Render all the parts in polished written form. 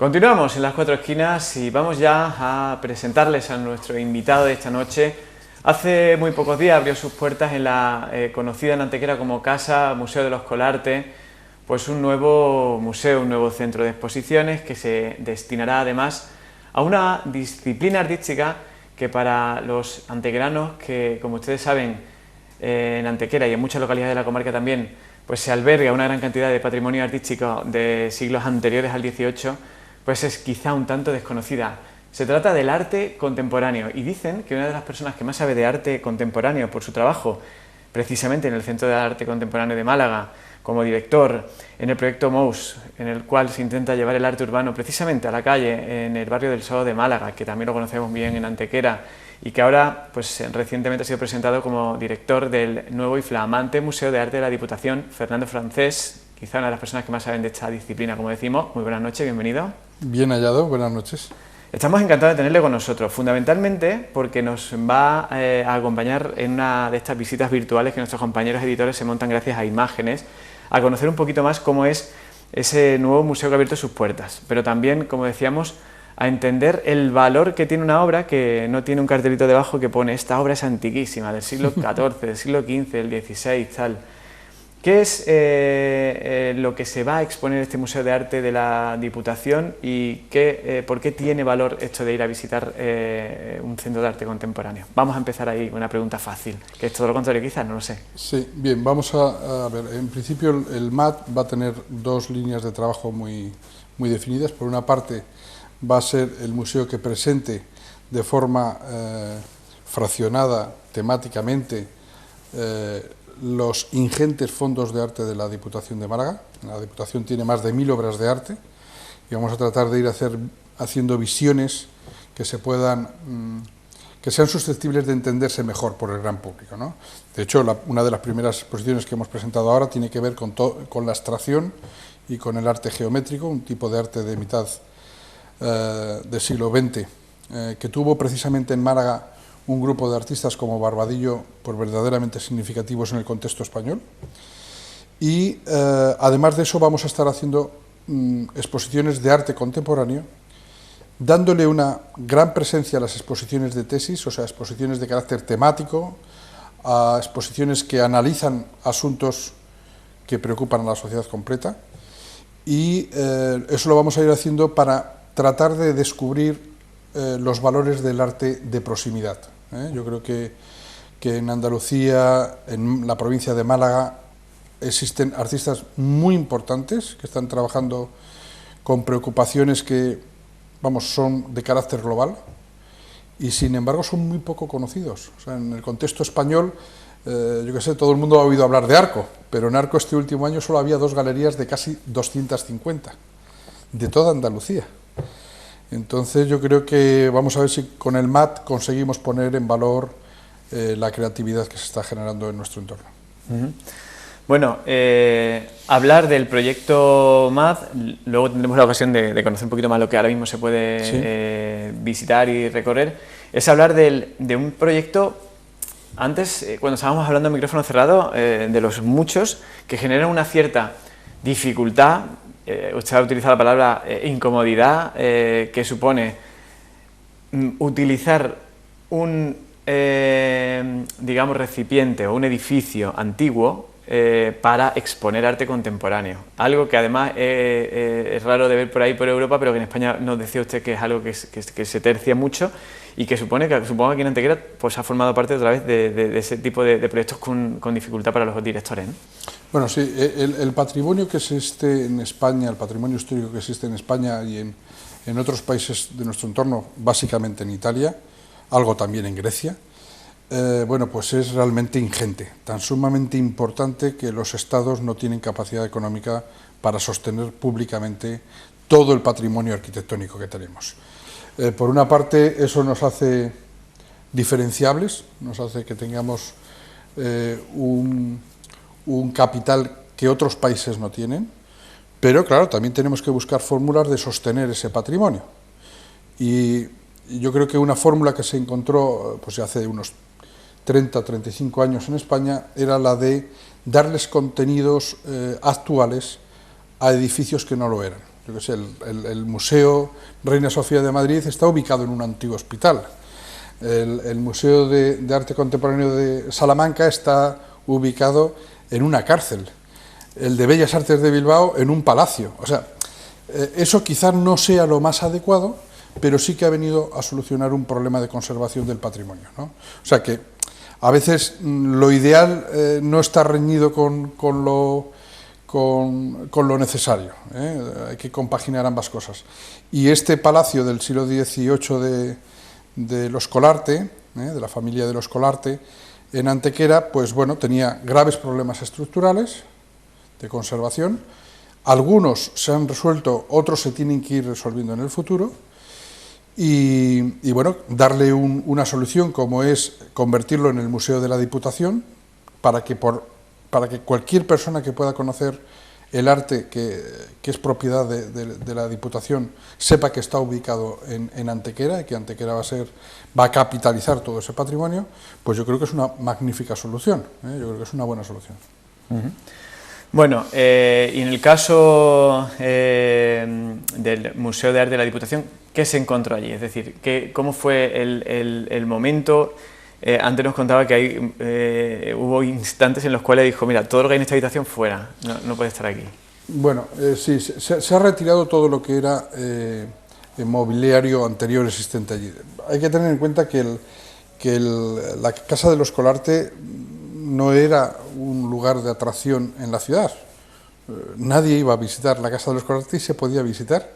Continuamos en las cuatro esquinas y vamos ya a presentarles a nuestro invitado de esta noche. Hace muy pocos días abrió sus puertas en la conocida en Antequera como Casa Museo de los Colarte, pues un nuevo museo, un nuevo centro de exposiciones que se destinará además a una disciplina artística que para los antequeranos, que como ustedes saben, en Antequera y en muchas localidades de la comarca también, pues se alberga una gran cantidad de patrimonio artístico de siglos anteriores al XVIII, pues es quizá un tanto desconocida. Se trata del arte contemporáneo y dicen que una de las personas que más sabe de arte contemporáneo por su trabajo, precisamente en el Centro de Arte Contemporáneo de Málaga, como director en el proyecto MOUS, en el cual se intenta llevar el arte urbano precisamente a la calle, en el barrio del Sado de Málaga, que también lo conocemos bien en Antequera, y que ahora pues recientemente ha sido presentado como director del nuevo y flamante Museo de Arte de la Diputación, Fernando Francés, quizá una de las personas que más saben de esta disciplina, como decimos. Muy buenas noches, bienvenido. Bien hallado, buenas noches. Estamos encantados de tenerle con nosotros, fundamentalmente porque nos va a acompañar en una de estas visitas virtuales que nuestros compañeros editores se montan gracias a imágenes, a conocer un poquito más cómo es ese nuevo museo que ha abierto sus puertas, pero también, como decíamos, a entender el valor que tiene una obra que no tiene un cartelito debajo que pone esta obra es antiquísima, del siglo XIV, del siglo XV, del XVI, tal. ¿Qué es lo que se va a exponer en este Museo de Arte de la Diputación y por qué tiene valor esto de ir a visitar un centro de arte contemporáneo? Vamos a empezar ahí con una pregunta fácil, que es todo lo contrario quizás, no lo sé. Sí, bien, vamos a ver. En principio el MAT va a tener dos líneas de trabajo muy definidas. Por una parte va a ser el museo que presente de forma fraccionada temáticamente los ingentes fondos de arte de la Diputación de Málaga. La Diputación tiene más de 1000 obras de arte y vamos a tratar de ir haciendo visiones que que sean susceptibles de entenderse mejor por el gran público, ¿no? De hecho, una de las primeras exposiciones que hemos presentado ahora tiene que ver con la abstracción y con el arte geométrico, un tipo de arte de mitad del siglo XX que tuvo precisamente en Málaga un grupo de artistas como Barbadillo, pues verdaderamente significativos en el contexto español. Y además de eso vamos a estar haciendo exposiciones de arte contemporáneo, dándole una gran presencia a las exposiciones de tesis, o sea, exposiciones de carácter temático, a exposiciones que analizan asuntos que preocupan a la sociedad completa, y eso lo vamos a ir haciendo para tratar de descubrir los valores del arte de proximidad. Yo creo que en Andalucía, en la provincia de Málaga, existen artistas muy importantes que están trabajando con preocupaciones que, son de carácter global y sin embargo son muy poco conocidos. O sea, en el contexto español, yo qué sé, todo el mundo ha oído hablar de Arco, pero en Arco este último año solo había 2 galerías de casi 250, de toda Andalucía. Entonces yo creo que vamos a ver si con el MAT conseguimos poner en valor la creatividad que se está generando en nuestro entorno. Bueno, hablar del proyecto MAT, luego tendremos la ocasión de conocer un poquito más lo que ahora mismo se puede visitar y recorrer, es hablar de un proyecto, antes cuando estábamos hablando a micrófono cerrado, de los muchos que generan una cierta dificultad. Usted ha utilizado la palabra incomodidad, que supone utilizar un, digamos, recipiente o un edificio antiguo para exponer arte contemporáneo. Algo que además es raro de ver por ahí por Europa, pero que en España nos decía usted que es algo que se tercia mucho y que supongo que aquí en Antequera pues ha formado parte otra vez de ese tipo de proyectos con dificultad para los directores, ¿no? Bueno, sí, el patrimonio que existe en España, el patrimonio histórico que existe en España y en otros países de nuestro entorno, básicamente en Italia, algo también en Grecia, pues es realmente ingente, tan sumamente importante que los estados no tienen capacidad económica para sostener públicamente todo el patrimonio arquitectónico que tenemos. Por una parte, eso nos hace diferenciables, nos hace que tengamos un capital que otros países no tienen, pero claro, también tenemos que buscar fórmulas de sostener ese patrimonio. Y yo creo que una fórmula que se encontró pues hace unos 30 o 35 años en España era la de darles contenidos actuales a edificios que no lo eran. yo qué sé, el Museo Reina Sofía de Madrid está ubicado en un antiguo hospital. El Museo de Arte Contemporáneo de Salamanca está ubicado en una cárcel. El de Bellas Artes de Bilbao en un palacio. O sea, eso quizás no sea lo más adecuado, pero sí que ha venido a solucionar un problema de conservación del patrimonio, ¿no? O sea que a veces lo ideal no está reñido con lo necesario, hay que compaginar ambas cosas. Y este palacio del siglo XVIII de los Colarte, de la familia de los Colarte, en Antequera, pues bueno, tenía graves problemas estructurales de conservación. Algunos se han resuelto, otros se tienen que ir resolviendo en el futuro. Y bueno, darle una solución como es convertirlo en el Museo de la Diputación, para que cualquier persona que pueda conocer el arte que es propiedad de la Diputación sepa que está ubicado en Antequera y que Antequera va a capitalizar todo ese patrimonio. Pues yo creo que es una magnífica solución, yo creo que es una buena solución. Uh-huh. Bueno, y en el caso del Museo de Arte de la Diputación, ¿qué se encontró allí? Es decir, ¿cómo fue el momento? Antes nos contaba que hubo instantes en los cuales dijo, mira, todo lo que hay en esta habitación fuera, no puede estar aquí. Bueno, sí, se ha retirado todo lo que era mobiliario anterior existente allí. Hay que tener en cuenta que la Casa de los Colarte no era un lugar de atracción en la ciudad. Nadie iba a visitar la Casa de los Colarte y se podía visitar.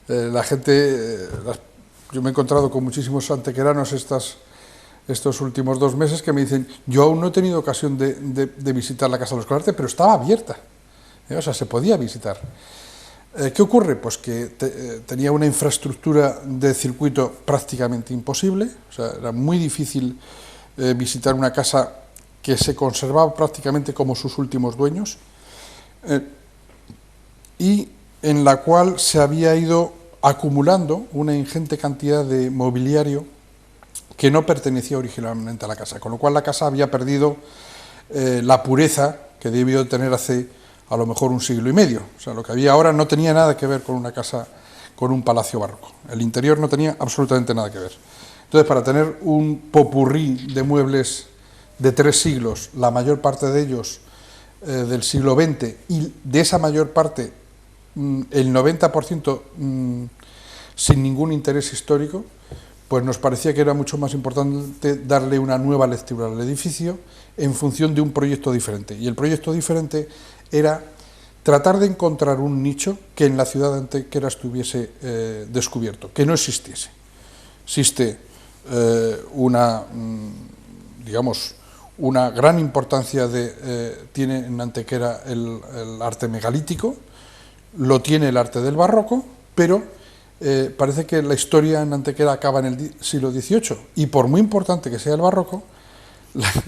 La gente, yo me he encontrado con muchísimos antequeranos estos últimos 2 meses que me dicen, yo aún no he tenido ocasión de visitar la Casa de los Colarte, pero estaba abierta, o sea, se podía visitar. ¿Qué ocurre? Pues que tenía una infraestructura de circuito prácticamente imposible, o sea, era muy difícil visitar una casa que se conservaba prácticamente como sus últimos dueños, y en la cual se había ido acumulando una ingente cantidad de mobiliario que no pertenecía originalmente a la casa, con lo cual la casa había perdido la pureza que debió tener hace a lo mejor 1 siglo y medio. O sea, lo que había ahora no tenía nada que ver con una casa, con un palacio barroco. El interior no tenía absolutamente nada que ver. Entonces, para tener un popurrí de muebles de 3 siglos, la mayor parte de ellos del siglo XX, y de esa mayor parte el 90% sin ningún interés histórico, pues nos parecía que era mucho más importante darle una nueva lectura al edificio en función de un proyecto diferente. Y el proyecto diferente era tratar de encontrar un nicho que en la ciudad de Antequera estuviese descubierto, que no existiese. Existe una gran importancia tiene en Antequera el arte megalítico, lo tiene el arte del barroco, pero parece que la historia en Antequera acaba en el siglo XVIII, y por muy importante que sea el barroco,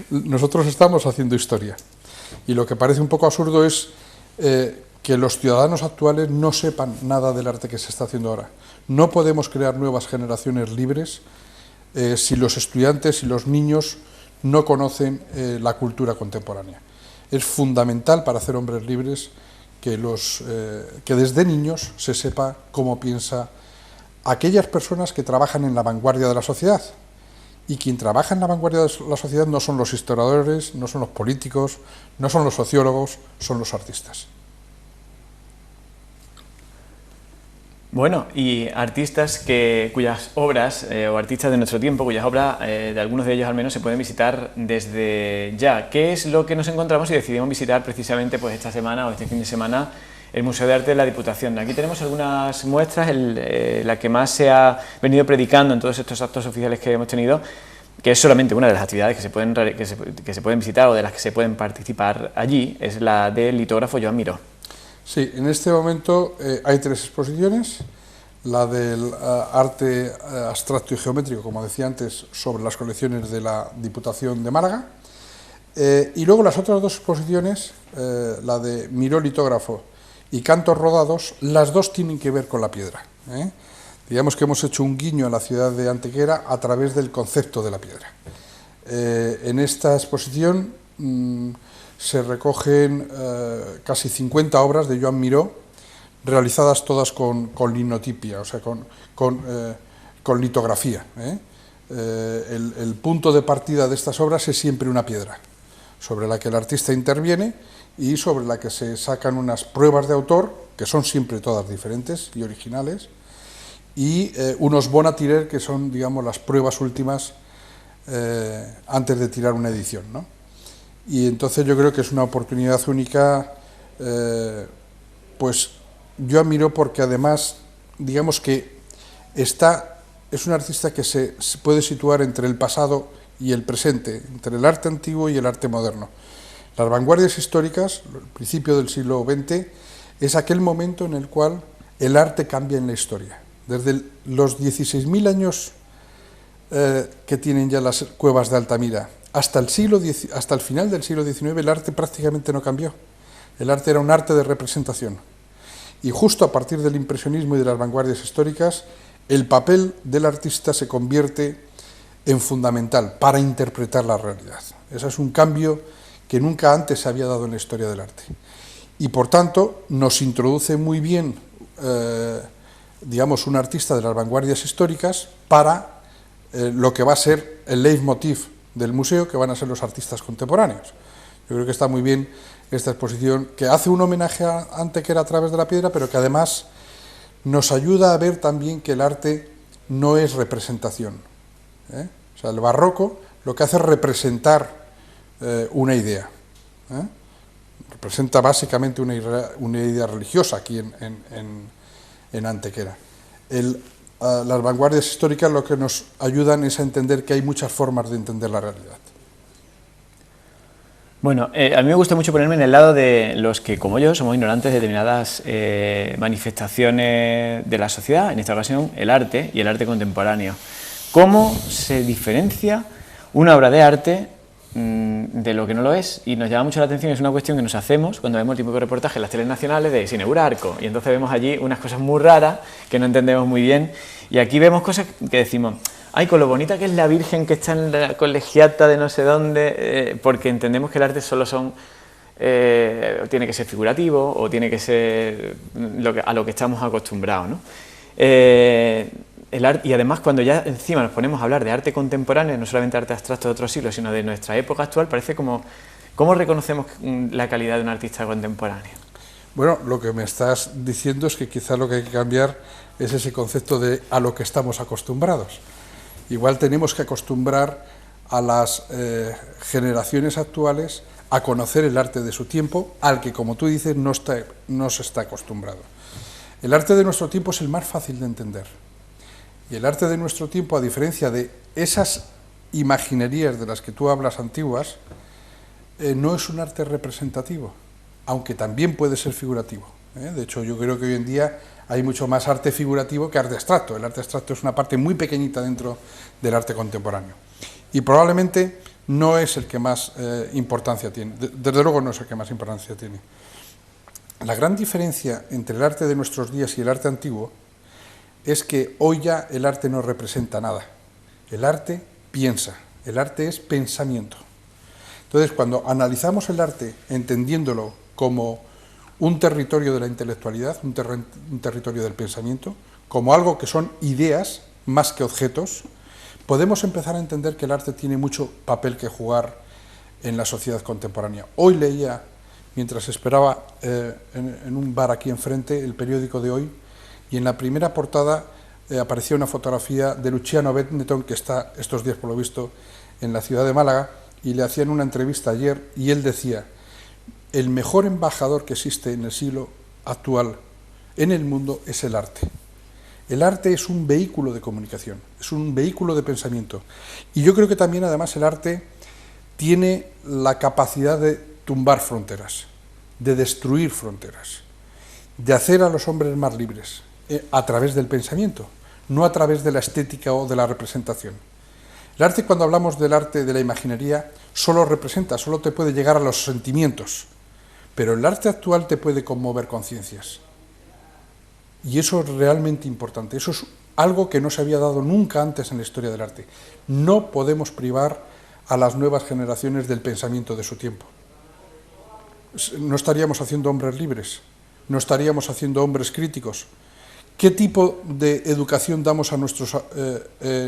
nosotros estamos haciendo historia. Y lo que parece un poco absurdo es que los ciudadanos actuales no sepan nada del arte que se está haciendo ahora. No podemos crear nuevas generaciones libres si los estudiantes y los niños no conocen la cultura contemporánea. Es fundamental para hacer hombres libres que desde niños se sepa cómo piensa aquellas personas que trabajan en la vanguardia de la sociedad. Y quien trabaja en la vanguardia de la sociedad no son los historiadores, no son los políticos, no son los sociólogos, son los artistas. Bueno, y artistas cuyas obras, o artistas de nuestro tiempo, cuyas obras, de algunos de ellos al menos, se pueden visitar desde ya. ¿Qué es lo que nos encontramos y decidimos visitar precisamente pues esta semana o este fin de semana el Museo de Arte de la Diputación? Aquí tenemos algunas muestras, la que más se ha venido predicando en todos estos actos oficiales que hemos tenido, que es solamente una de las actividades que se pueden visitar o de las que se pueden participar allí, es la del litógrafo Joan Miró. Sí, en este momento hay 3 exposiciones, la del arte abstracto y geométrico, como decía antes, sobre las colecciones de la Diputación de Málaga, y luego las otras 2 exposiciones, la de Miró litógrafo y Cantos rodados, las 2 tienen que ver con la piedra. Digamos que hemos hecho un guiño a la ciudad de Antequera a través del concepto de la piedra. En esta exposición se recogen casi 50 obras de Joan Miró, realizadas todas con linotipia, o sea, con litografía. El punto de partida de estas obras es siempre una piedra, sobre la que el artista interviene y sobre la que se sacan unas pruebas de autor, que son siempre todas diferentes y originales, y unos bon à tirer, que son, digamos, las pruebas últimas antes de tirar una edición, ¿no? Y entonces yo creo que es una oportunidad única, pues yo admiro porque además, digamos que es un artista que se puede situar entre el pasado y el presente, entre el arte antiguo y el arte moderno. Las vanguardias históricas, el principio del siglo XX, es aquel momento en el cual el arte cambia en la historia. Desde los 16.000 años que tienen ya las cuevas de Altamira hasta el final del siglo XIX, el arte prácticamente no cambió. El arte era un arte de representación. Y justo a partir del impresionismo y de las vanguardias históricas, el papel del artista se convierte en fundamental para interpretar la realidad. Ese es un cambio que nunca antes se había dado en la historia del arte. Y por tanto nos introduce muy bien, digamos, un artista de las vanguardias históricas para lo que va a ser el leitmotiv del museo, que van a ser los artistas contemporáneos. Yo creo que está muy bien esta exposición, que hace un homenaje a Antequera a través de la piedra, pero que además nos ayuda a ver también que el arte no es representación. O sea, el barroco lo que hace es representar una idea. Representa básicamente una idea religiosa aquí en Antequera. Las vanguardias históricas lo que nos ayudan es a entender que hay muchas formas de entender la realidad. Bueno, a mí me gusta mucho ponerme en el lado de los que, como yo, somos ignorantes de determinadas manifestaciones de la sociedad, en esta ocasión el arte y el arte contemporáneo. ¿Cómo se diferencia una obra de arte de lo que no lo es? Y nos llama mucho la atención, es una cuestión que nos hacemos cuando vemos el típico reportaje en las teles nacionales de Sin Eurarco, y entonces vemos allí unas cosas muy raras que no entendemos muy bien, y aquí vemos cosas que decimos, ay, con lo bonita que es la Virgen que está en la colegiata de no sé dónde, porque entendemos que el arte solo tiene que ser figurativo o tiene que ser a lo que estamos acostumbrados, ¿no? Y además, cuando ya encima nos ponemos a hablar de arte contemporáneo, no solamente arte abstracto de otros siglos, sino de nuestra época actual, parece como, ¿cómo reconocemos la calidad de un artista contemporáneo? Bueno, lo que me estás diciendo es que quizá lo que hay que cambiar es ese concepto de a lo que estamos acostumbrados. Igual tenemos que acostumbrar a las generaciones actuales a conocer el arte de su tiempo, al que, como tú dices, no se está acostumbrado. El arte de nuestro tiempo es el más fácil de entender. Y el arte de nuestro tiempo, a diferencia de esas imaginerías de las que tú hablas antiguas, no es un arte representativo, aunque también puede ser figurativo. De hecho, yo creo que hoy en día hay mucho más arte figurativo que arte abstracto. El arte abstracto es una parte muy pequeñita dentro del arte contemporáneo. Y probablemente no es el que más importancia tiene. Desde luego no es el que más importancia tiene. La gran diferencia entre el arte de nuestros días y el arte antiguo es que hoy ya el arte no representa nada. El arte piensa, el arte es pensamiento. Entonces, cuando analizamos el arte entendiéndolo como un territorio de la intelectualidad, un territorio del pensamiento, como algo que son ideas más que objetos, podemos empezar a entender que el arte tiene mucho papel que jugar en la sociedad contemporánea. Hoy leía, mientras esperaba en un bar aquí enfrente, el periódico de Hoy, y en la primera portada aparecía una fotografía de Luciano Benetton, que está estos días, por lo visto, en la ciudad de Málaga, y le hacían una entrevista ayer, y él decía: el mejor embajador que existe en el siglo actual en el mundo es el arte. El arte es un vehículo de comunicación, es un vehículo de pensamiento. Y yo creo que también, además, el arte tiene la capacidad de tumbar fronteras, de destruir fronteras, de hacer a los hombres más libres, a través del pensamiento, no a través de la estética o de la representación. El arte, cuando hablamos del arte de la imaginería, solo representa, solo te puede llegar a los sentimientos, pero el arte actual te puede conmover conciencias. Y eso es realmente importante, eso es algo que no se había dado nunca antes en la historia del arte. No podemos privar a las nuevas generaciones del pensamiento de su tiempo. No estaríamos haciendo hombres libres, no estaríamos haciendo hombres críticos. ¿Qué tipo de educación damos a nuestros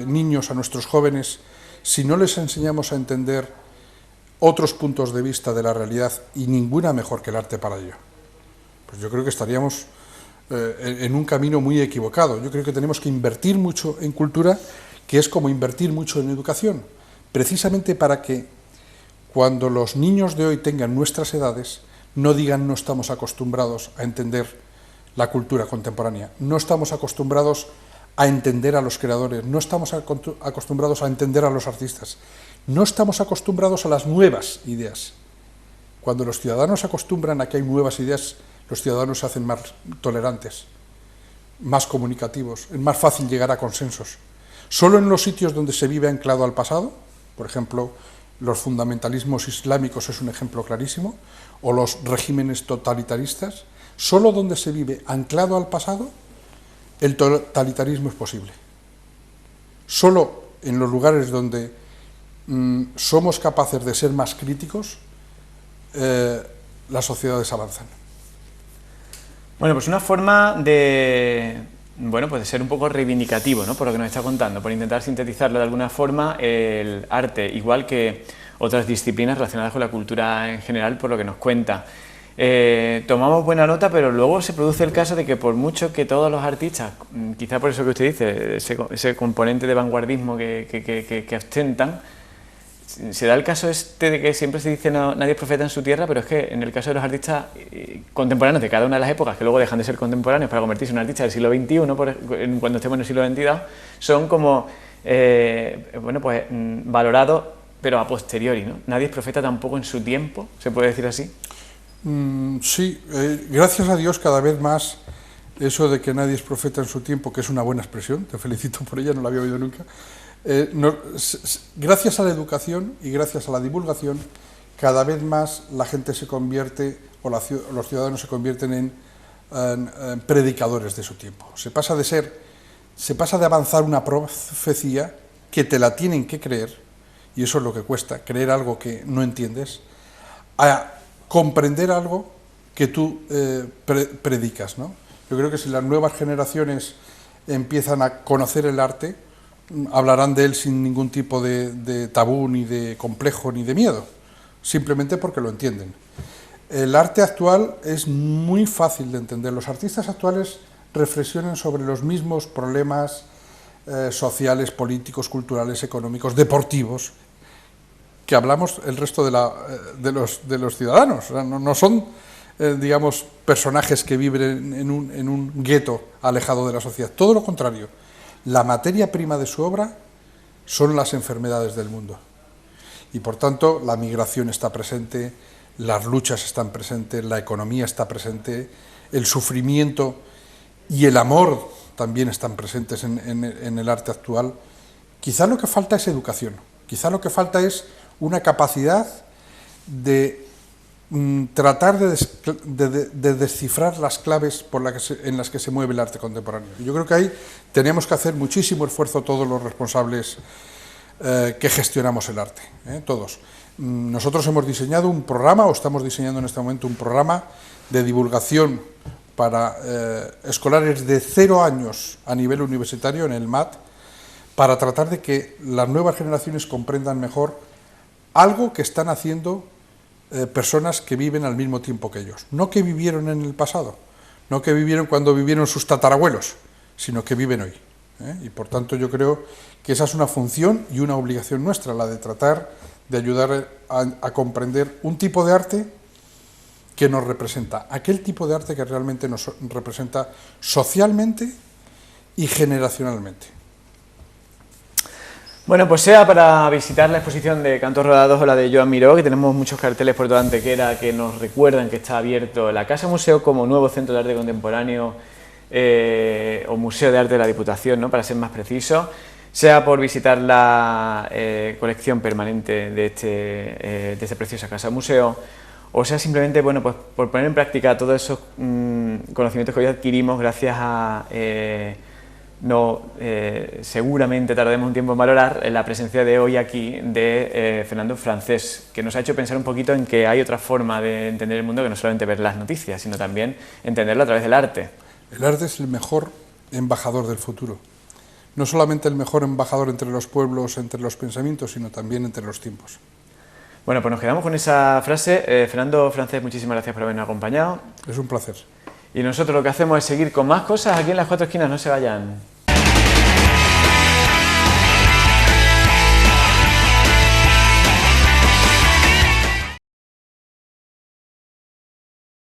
niños, a nuestros jóvenes, si no les enseñamos a entender otros puntos de vista de la realidad y ninguna mejor que el arte para ello? Pues yo creo que estaríamos en un camino muy equivocado. Yo creo que tenemos que invertir mucho en cultura, que es como invertir mucho en educación, precisamente para que cuando los niños de hoy tengan nuestras edades, no digan no estamos acostumbrados a entender la cultura contemporánea, no estamos acostumbrados a entender a los creadores, no estamos acostumbrados a entender a los artistas, no estamos acostumbrados a las nuevas ideas. Cuando los ciudadanos se acostumbran a que hay nuevas ideas, los ciudadanos se hacen más tolerantes, más comunicativos, es más fácil llegar a consensos. Solo en los sitios donde se vive anclado al pasado, por ejemplo, los fundamentalismos islámicos es un ejemplo clarísimo, o los regímenes totalitaristas, solo donde se vive anclado al pasado, el totalitarismo es posible. Solo en los lugares donde somos capaces de ser más críticos, las sociedades avanzan. Bueno, pues una forma de, bueno, pues de ser un poco reivindicativo, ¿no?, por lo que nos está contando, por intentar sintetizarlo de alguna forma, el arte, igual que otras disciplinas relacionadas con la cultura en general, por lo que nos cuenta. Tomamos buena nota, pero luego se produce el caso de que por mucho que todos los artistas, quizá por eso que usted dice, ese componente de vanguardismo que ostentan, se da el caso de que siempre se dice nadie es profeta en su tierra, pero es que en el caso de los artistas contemporáneos de cada una de las épocas, que luego dejan de ser contemporáneos para convertirse en un artista del siglo XXI, cuando estemos en el siglo XXII, son como bueno, pues valorados, pero a posteriori, ¿no? Nadie es profeta tampoco en su tiempo, ¿se puede decir así? Sí, gracias a Dios cada vez más eso de que nadie es profeta en su tiempo, que es una buena expresión, te felicito por ella, no la había oído nunca. Gracias a la educación y gracias a la divulgación, cada vez más la gente se convierte, o los ciudadanos se convierten en predicadores de su tiempo. Se pasa de avanzar una profecía que te la tienen que creer, y eso es lo que cuesta, creer algo que no entiendes, a comprender algo que tú predicas, ¿no? Yo creo que si las nuevas generaciones empiezan a conocer el arte, hablarán de él sin ningún tipo de tabú, ni de complejo, ni de miedo, simplemente porque lo entienden. El arte actual es muy fácil de entender. Los artistas actuales reflexionan sobre los mismos problemas sociales, políticos, culturales, económicos, deportivos, que hablamos el resto de los ciudadanos. O sea, no son, digamos, personajes que viven en un gueto alejado de la sociedad. Todo lo contrario. La materia prima de su obra son las enfermedades del mundo. Y por tanto, la migración está presente, las luchas están presentes, la economía está presente, el sufrimiento y el amor también están presentes en el arte actual. Quizá lo que falta es educación, quizá lo que falta es una capacidad de tratar de descifrar las claves en las que se mueve el arte contemporáneo. Yo creo que ahí tenemos que hacer muchísimo esfuerzo todos los responsables que gestionamos el arte, todos. Nosotros hemos diseñado un programa, o estamos diseñando en este momento un programa de divulgación para escolares de 0 años a nivel universitario en el MAT, para tratar de que las nuevas generaciones comprendan mejor algo que están haciendo personas que viven al mismo tiempo que ellos, no que vivieron en el pasado, no que vivieron cuando vivieron sus tatarabuelos, sino que viven hoy. Y por tanto yo creo que esa es una función y una obligación nuestra, la de tratar de ayudar a comprender un tipo de arte que nos representa, aquel tipo de arte que realmente nos representa socialmente y generacionalmente. Bueno, pues sea para visitar la exposición de Cantos Rodados o la de Joan Miró, que tenemos muchos carteles por toda Antequera que nos recuerdan que está abierto la Casa Museo como nuevo centro de arte contemporáneo o Museo de Arte de la Diputación, ¿no?, para ser más preciso, sea por visitar la colección permanente de esta preciosa Casa Museo, o sea simplemente, bueno, pues por poner en práctica todos esos conocimientos que hoy adquirimos gracias a no seguramente tardemos un tiempo en valorar la presencia de hoy aquí de Fernando Francés, que nos ha hecho pensar un poquito en que hay otra forma de entender el mundo que no solamente ver las noticias, sino también entenderlo a través del arte. El arte es el mejor embajador del futuro. No solamente el mejor embajador entre los pueblos, entre los pensamientos, sino también entre los tiempos. Bueno, pues nos quedamos con esa frase. Fernando Francés, muchísimas gracias por habernos acompañado. Es un placer. Y nosotros lo que hacemos es seguir con más cosas aquí en Las Cuatro Esquinas, no se vayan.